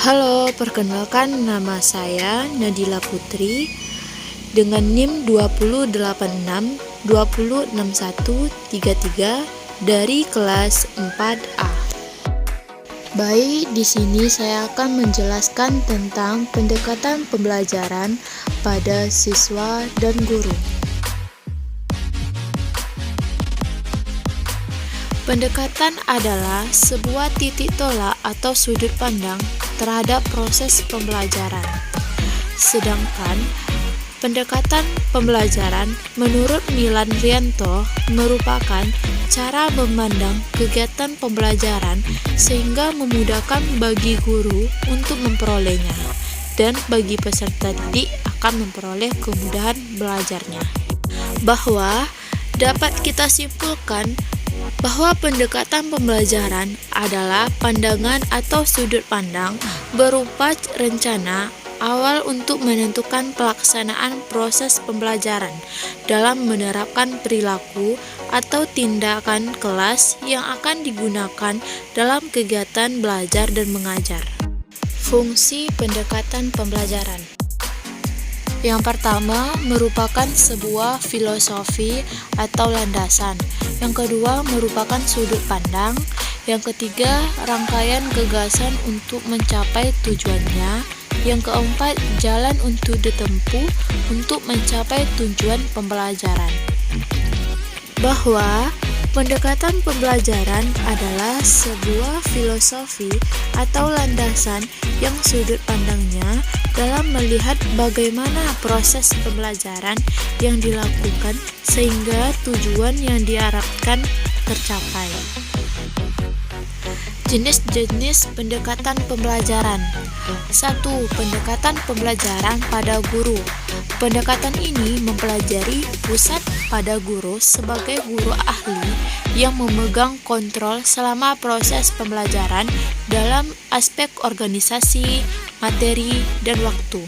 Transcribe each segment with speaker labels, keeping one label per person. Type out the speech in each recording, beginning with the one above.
Speaker 1: Halo, perkenalkan nama saya Nadila Putri dengan NIM 2086-206133 dari kelas 4A. Baik, di sini saya akan menjelaskan tentang pendekatan pembelajaran pada siswa dan guru. Pendekatan adalah sebuah titik tolak atau sudut pandang terhadap proses pembelajaran. Sedangkan pendekatan pembelajaran menurut Milan Rianto merupakan cara memandang kegiatan pembelajaran sehingga memudahkan bagi guru untuk memperolehnya dan bagi peserta didik akan memperoleh kemudahan belajarnya. Bahwa dapat kita simpulkan bahwa pendekatan pembelajaran adalah pandangan atau sudut pandang berupa rencana awal untuk menentukan pelaksanaan proses pembelajaran dalam menerapkan perilaku atau tindakan kelas yang akan digunakan dalam kegiatan belajar dan mengajar. Fungsi pendekatan pembelajaran. Yang pertama merupakan sebuah filosofi atau landasan. Yang kedua merupakan sudut pandang. Yang ketiga rangkaian gagasan untuk mencapai tujuannya. Yang keempat jalan untuk ditempuh untuk mencapai tujuan pembelajaran. Bahwa pendekatan pembelajaran adalah sebuah filosofi atau landasan yang sudut pandangnya dalam melihat bagaimana proses pembelajaran yang dilakukan sehingga tujuan yang diharapkan tercapai. Jenis-jenis pendekatan pembelajaran. 1. Pendekatan pembelajaran pada guru. Pendekatan ini mempelajari pusat pada guru sebagai guru ahli yang memegang kontrol selama proses pembelajaran dalam aspek organisasi, materi, dan waktu.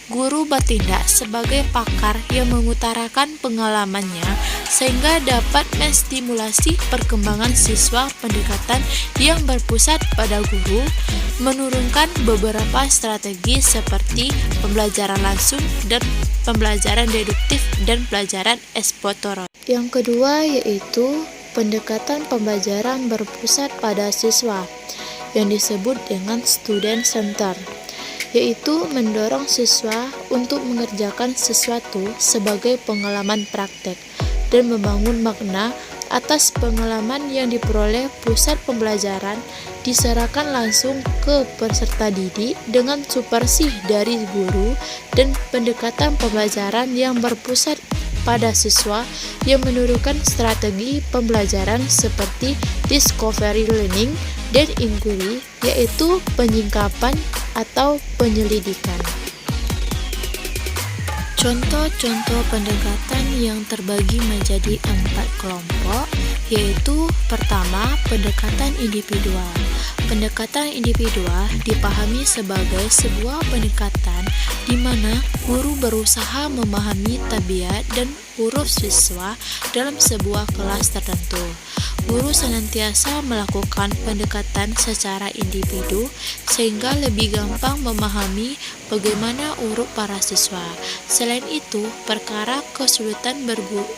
Speaker 1: Guru bertindak sebagai pakar yang mengutarakan pengalamannya sehingga dapat menstimulasi perkembangan siswa. Pendekatan yang berpusat pada guru menurunkan beberapa strategi seperti pembelajaran langsung dan pembelajaran deduktif dan pelajaran eksploratory. Yang kedua yaitu pendekatan pembelajaran berpusat pada siswa yang disebut dengan student center, yaitu mendorong siswa untuk mengerjakan sesuatu sebagai pengalaman praktek dan membangun makna atas pengalaman yang diperoleh. Pusat pembelajaran diserahkan langsung ke peserta didik dengan supervisi dari guru, dan pendekatan pembelajaran yang berpusat pada siswa yang menurunkan strategi pembelajaran seperti discovery learning dan inquiry, yaitu penyingkapan atau penyelidikan. Contoh-contoh pendekatan yang terbagi menjadi 4 kelompok, yaitu pertama, pendekatan individual. Pendekatan individual dipahami sebagai sebuah pendekatan di mana guru berusaha memahami tabiat dan huruf siswa dalam sebuah kelas tertentu. Guru senantiasa melakukan pendekatan secara individu sehingga lebih gampang memahami bagaimana huruf para siswa. Selain itu, perkara kesulitan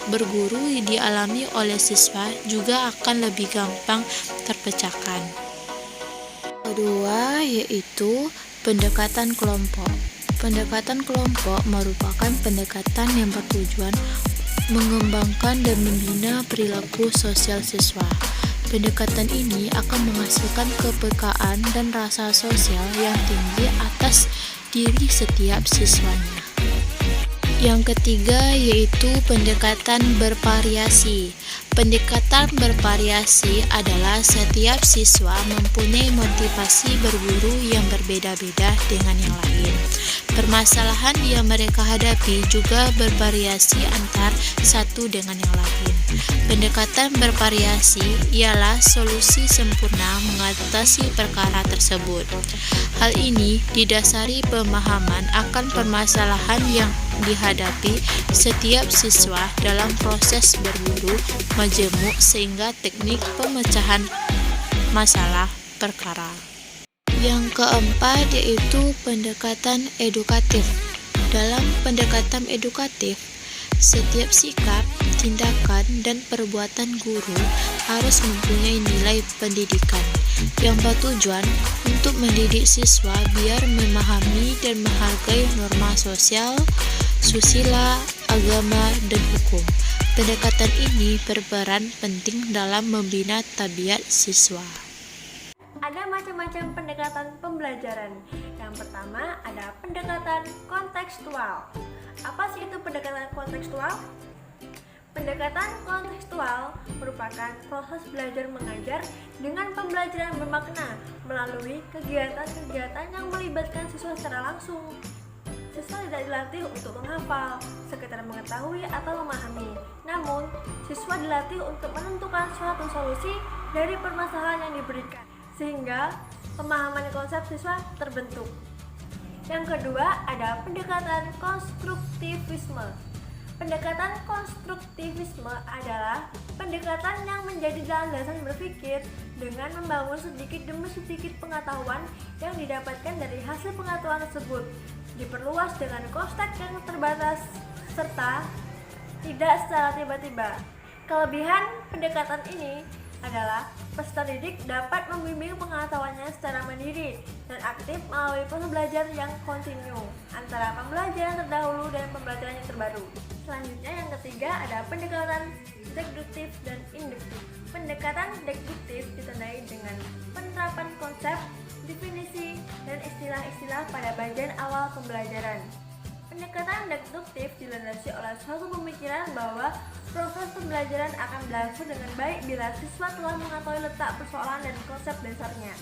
Speaker 1: berguru dialami oleh siswa juga akan lebih gampang terpecahkan. Kedua, yaitu pendekatan kelompok. Pendekatan kelompok merupakan pendekatan yang bertujuan mengembangkan dan membina perilaku sosial siswa. Pendekatan ini akan menghasilkan kepekaan dan rasa sosial yang tinggi atas diri setiap siswanya. Yang ketiga yaitu pendekatan bervariasi. Pendekatan bervariasi adalah setiap siswa mempunyai motivasi berguru yang berbeda-beda dengan yang lain. Permasalahan yang mereka hadapi juga bervariasi antar satu dengan yang lain. Pendekatan bervariasi ialah solusi sempurna mengatasi perkara tersebut. Hal ini didasari pemahaman akan permasalahan yang dihadapi setiap siswa dalam proses berguru majemuk sehingga teknik pemecahan masalah perkara. Yang keempat yaitu pendekatan edukatif. Dalam pendekatan edukatif, setiap sikap, tindakan, dan perbuatan guru harus mempunyai nilai pendidikan yang bertujuan untuk mendidik siswa biar memahami dan menghargai norma sosial, susila, agama, dan hukum. Pendekatan ini berperan penting dalam membina tabiat siswa.
Speaker 2: Ada macam-macam pendekatan pembelajaran. Yang pertama ada pendekatan kontekstual. Apa sih itu pendekatan kontekstual? Pendekatan kontekstual merupakan proses belajar mengajar dengan pembelajaran bermakna melalui kegiatan-kegiatan yang melibatkan siswa secara langsung. Siswa tidak dilatih untuk menghafal, sekedar mengetahui atau memahami. Namun, siswa dilatih untuk menentukan suatu solusi dari permasalahan yang diberikan, sehingga pemahaman konsep siswa terbentuk. Yang kedua ada pendekatan konstruktivisme. Pendekatan konstruktivisme adalah pendekatan yang menjadi landasan berpikir dengan membangun sedikit demi sedikit pengetahuan yang didapatkan dari hasil pengetahuan tersebut, diperluas dengan konteks yang terbatas serta tidak secara tiba-tiba. Kelebihan pendekatan ini adalah peserta didik dapat membimbing pengetahuannya secara mandiri dan aktif melalui proses belajar yang kontinu antara pembelajaran terdahulu dan pembelajaran yang terbaru. Selanjutnya yang ketiga ada pendekatan deduktif dan induktif. Pendekatan deduktif ditandai dengan penerapan konsep, definisi, dan istilah-istilah pada bagian awal pembelajaran. Pendekatan deduktif dilandasi oleh suatu pemikiran bahwa proses pembelajaran akan berlangsung dengan baik bila siswa telah mengetahui letak persoalan dan konsep dasarnya.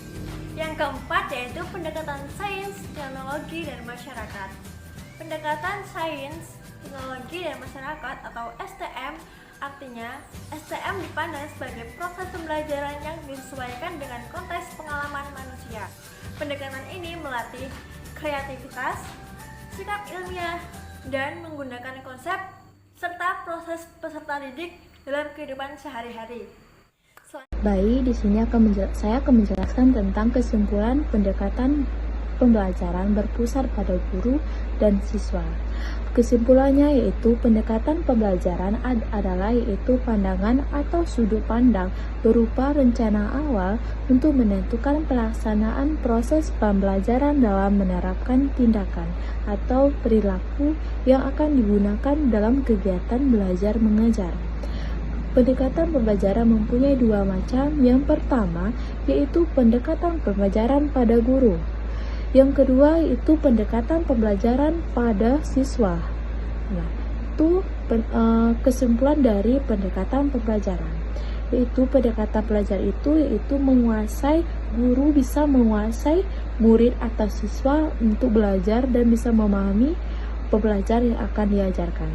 Speaker 2: Yang keempat yaitu pendekatan sains, teknologi, dan masyarakat. Pendekatan sains, teknologi, dan masyarakat atau STM artinya STM dipandang sebagai proses pembelajaran yang disesuaikan dengan konteks pengalaman manusia. Pendekatan ini melatih kreativitas, sikap ilmiah, dan menggunakan konsep serta proses peserta didik dalam kehidupan sehari-hari.
Speaker 1: Baik, di sini saya akan menjelaskan tentang kesimpulan pendekatan pembelajaran berpusat pada guru dan siswa. Kesimpulannya yaitu pendekatan pembelajaran adalah yaitu pandangan atau sudut pandang berupa rencana awal untuk menentukan pelaksanaan proses pembelajaran dalam menerapkan tindakan atau perilaku yang akan digunakan dalam kegiatan belajar mengajar. Pendekatan pembelajaran mempunyai dua macam. Yang pertama yaitu pendekatan pembelajaran pada guru. Yang kedua yaitu pendekatan pembelajaran pada siswa. Nah, itu kesimpulan dari pendekatan pembelajaran. Yaitu pendekatan pelajar itu yaitu menguasai, guru bisa menguasai murid atau siswa untuk belajar dan bisa memahami pembelajaran yang akan diajarkan.